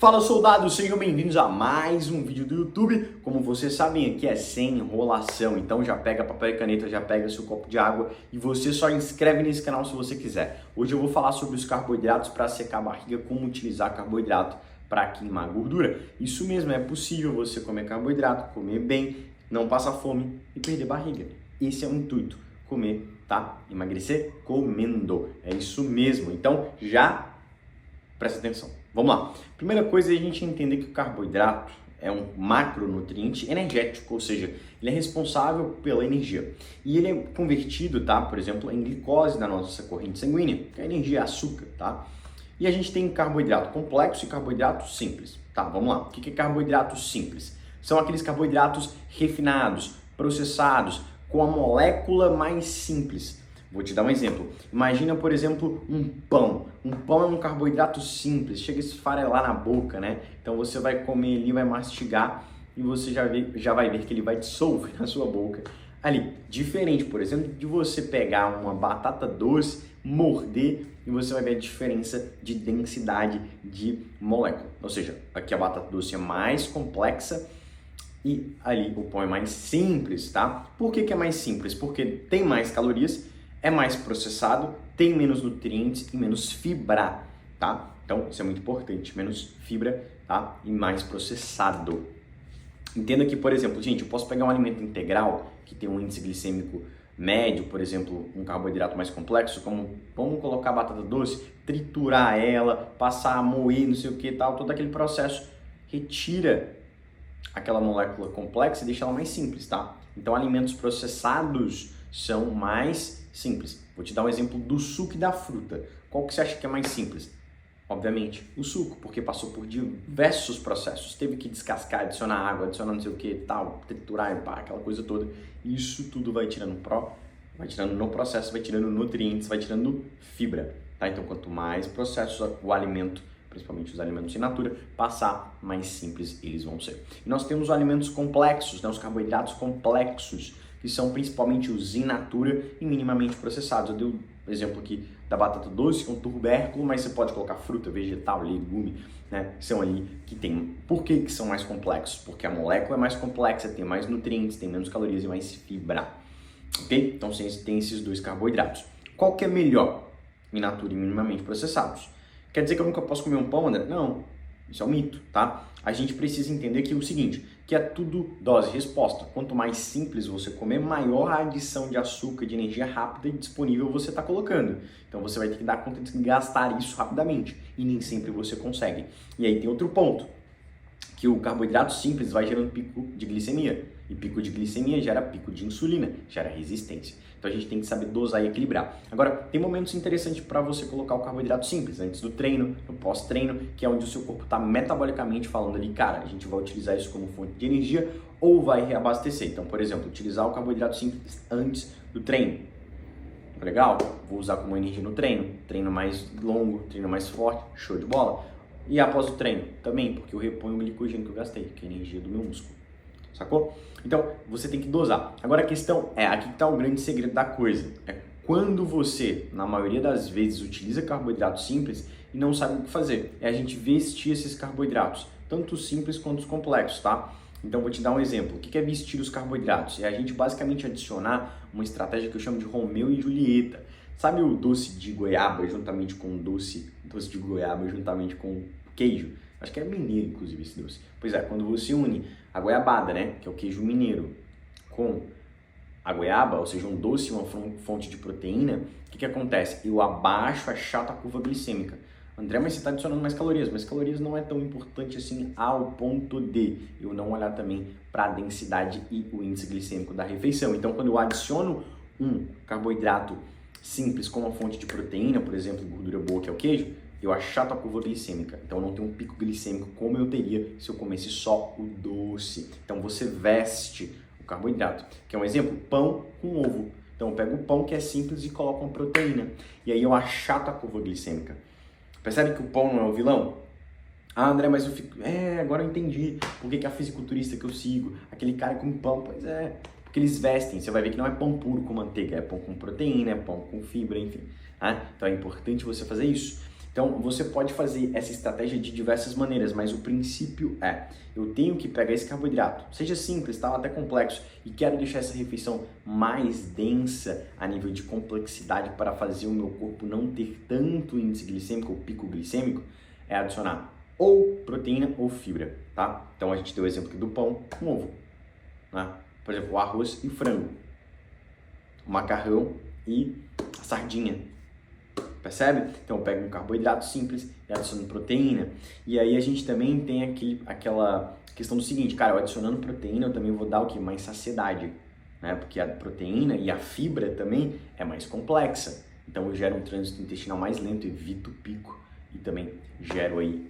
Fala, soldados, sejam bem-vindos a mais um vídeo do YouTube. Como vocês sabem, aqui é sem enrolação, então já pega papel e caneta, já pega seu copo de água e você só inscreve nesse canal se você quiser. Hoje eu vou falar sobre os carboidratos para secar a barriga, como utilizar carboidrato para queimar gordura. Isso mesmo, é possível você comer carboidrato, comer bem, não passar fome e perder barriga. Esse é o intuito, comer, tá? Emagrecer comendo, é isso mesmo. Então já presta atenção. Vamos lá. Primeira coisa é a gente entender que o carboidrato é um macronutriente energético, ou seja, ele é responsável pela energia. E ele é convertido, tá? Por exemplo, em glicose na nossa corrente sanguínea, que a energia é açúcar, tá? E a gente tem carboidrato complexo e carboidrato simples. Tá, vamos lá. O que é carboidrato simples? São aqueles carboidratos refinados, processados, com a molécula mais simples. Vou te dar um exemplo. Imagina, por exemplo, um pão. Um pão é um carboidrato simples, chega a esfarelar na boca, né? Então você vai comer ali, vai mastigar e você já vai ver que ele vai dissolver na sua boca ali. Diferente, por exemplo, de você pegar uma batata doce, morder e você vai ver a diferença de densidade de molécula. Ou seja, aqui a batata doce é mais complexa e ali o pão é mais simples, tá? Por que é mais simples? Porque tem mais calorias, é mais processado, tem menos nutrientes e menos fibra, tá? Então, isso é muito importante, menos fibra, tá? E mais processado. Entenda que, por exemplo, gente, eu posso pegar um alimento integral que tem um índice glicêmico médio, por exemplo, um carboidrato mais complexo, como vamos colocar batata doce, triturar ela, passar a moer, não sei o que tal, todo aquele processo retira aquela molécula complexa e deixa ela mais simples, tá? Então, alimentos processados são mais simples. Vou te dar um exemplo do suco e da fruta. Qual que você acha que é mais simples? Obviamente, o suco, porque passou por diversos processos. Teve que descascar, adicionar água, adicionar não sei o que, tal, triturar, pá, aquela coisa toda. Isso tudo vai tirando no processo, vai tirando nutrientes, vai tirando fibra, tá? Então, quanto mais processos o alimento, principalmente os alimentos in natura, passar, mais simples eles vão ser. E nós temos os alimentos complexos, né? Os carboidratos complexos, que são principalmente os in natura e minimamente processados. Eu dei o exemplo aqui da batata doce, que é um tubérculo, mas você pode colocar fruta, vegetal, legume, né? São ali que tem. Por que são mais complexos? Porque a molécula é mais complexa, tem mais nutrientes, tem menos calorias e mais fibra. Ok? Então tem esses dois carboidratos. Qual que é melhor? In natura e minimamente processados. Quer dizer que eu nunca posso comer um pão, André? Não. Isso é um mito, tá? A gente precisa entender que é o seguinte, que é tudo dose e resposta. Quanto mais simples você comer, maior a adição de açúcar, de energia rápida e disponível você está colocando. Então você vai ter que dar conta de gastar isso rapidamente e nem sempre você consegue. E aí tem outro ponto, que o carboidrato simples vai gerando pico de glicemia. E pico de glicemia gera pico de insulina, gera resistência. Então a gente tem que saber dosar e equilibrar. Agora, tem momentos interessantes para você colocar o carboidrato simples, antes do treino, no pós-treino, que é onde o seu corpo está metabolicamente falando ali, cara, a gente vai utilizar isso como fonte de energia ou vai reabastecer. Então, por exemplo, utilizar o carboidrato simples antes do treino. Legal? Vou usar como energia no treino mais longo, treino mais forte, show de bola. E após o treino também, porque eu reponho o glicogênio que eu gastei, que é a energia do meu músculo. Sacou? Então, você tem que dosar. Agora a questão é, aqui que está o grande segredo da coisa. É quando você, na maioria das vezes, utiliza carboidratos simples e não sabe o que fazer. É a gente vestir esses carboidratos, tanto os simples quanto os complexos, tá? Então, vou te dar um exemplo. O que é vestir os carboidratos? É a gente basicamente adicionar uma estratégia que eu chamo de Romeu e Julieta. Sabe o doce de goiaba juntamente com doce de goiaba juntamente com queijo? Acho que é mineiro, inclusive, esse doce. Pois é, quando você une a goiabada, né, que é o queijo mineiro, com a goiaba, ou seja, um doce e uma fonte de proteína, o que acontece? Eu achato a curva glicêmica. André, mas você está adicionando mais calorias, mas calorias não é tão importante assim ao ponto de eu não olhar também para a densidade e o índice glicêmico da refeição. Então, quando eu adiciono um carboidrato simples como uma fonte de proteína, por exemplo, gordura boa, que é o queijo, eu achato a curva glicêmica. Então, eu não tenho um pico glicêmico como eu teria se eu comesse só o doce. Então, você veste o carboidrato, que é um exemplo, pão com ovo. Então, eu pego o pão que é simples e coloco uma proteína. E aí, eu achato a curva glicêmica. Percebe que o pão não é o vilão? Ah, André, mas eu fico... agora eu entendi por que a fisiculturista que eu sigo, aquele cara com pão, pois é... Porque eles vestem, você vai ver que não é pão puro com manteiga, é pão com proteína, é pão com fibra, enfim. Então é importante você fazer isso. Então, você pode fazer essa estratégia de diversas maneiras, mas o princípio é, eu tenho que pegar esse carboidrato, seja simples, tá? Até complexo, e quero deixar essa refeição mais densa a nível de complexidade para fazer o meu corpo não ter tanto índice glicêmico ou pico glicêmico, é adicionar ou proteína ou fibra, tá? Então, a gente deu o exemplo aqui do pão com ovo, né? Por exemplo, o arroz e frango, o macarrão e a sardinha. Percebe? Então eu pego um carboidrato simples e adiciono proteína. E aí a gente também tem aquela questão do seguinte, cara, eu adicionando proteína eu também vou dar o quê? Mais saciedade, né? Porque a proteína e a fibra também é mais complexa. Então eu gero um trânsito intestinal mais lento, evito o pico e também gero aí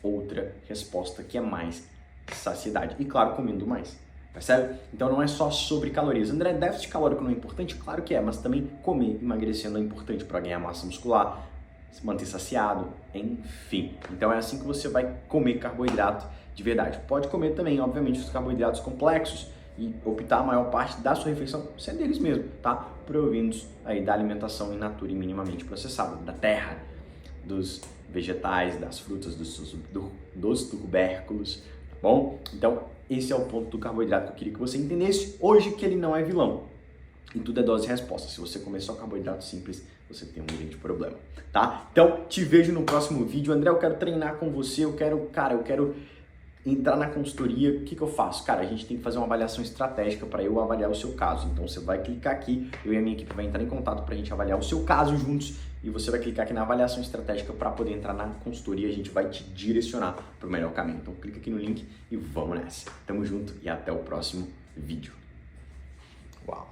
outra resposta que é mais saciedade. E claro, comendo mais. Percebe? Então não é só sobre calorias. André, déficit calórico não é importante? Claro que é, mas também comer emagrecendo é importante para ganhar massa muscular, se manter saciado, enfim. Então é assim que você vai comer carboidrato de verdade. Pode comer também, obviamente, os carboidratos complexos e optar a maior parte da sua refeição ser deles mesmo, tá? Provindos aí da alimentação in natura e minimamente processada, da terra, dos vegetais, das frutas, dos tubérculos, tá bom? Então, esse é o ponto do carboidrato que eu queria que você entendesse hoje, que ele não é vilão. E tudo é dose e resposta. Se você comer só carboidrato simples, você tem um grande problema, tá? Então, te vejo no próximo vídeo. André, eu quero treinar com você, eu quero entrar na consultoria. O que eu faço? Cara, a gente tem que fazer uma avaliação estratégica para eu avaliar o seu caso. Então, você vai clicar aqui, eu e a minha equipe vai entrar em contato para a gente avaliar o seu caso juntos e você vai clicar aqui na avaliação estratégica para poder entrar na consultoria. A gente vai te direcionar para o melhor caminho. Então, clica aqui no link e vamos nessa. Tamo junto e até o próximo vídeo. Uau!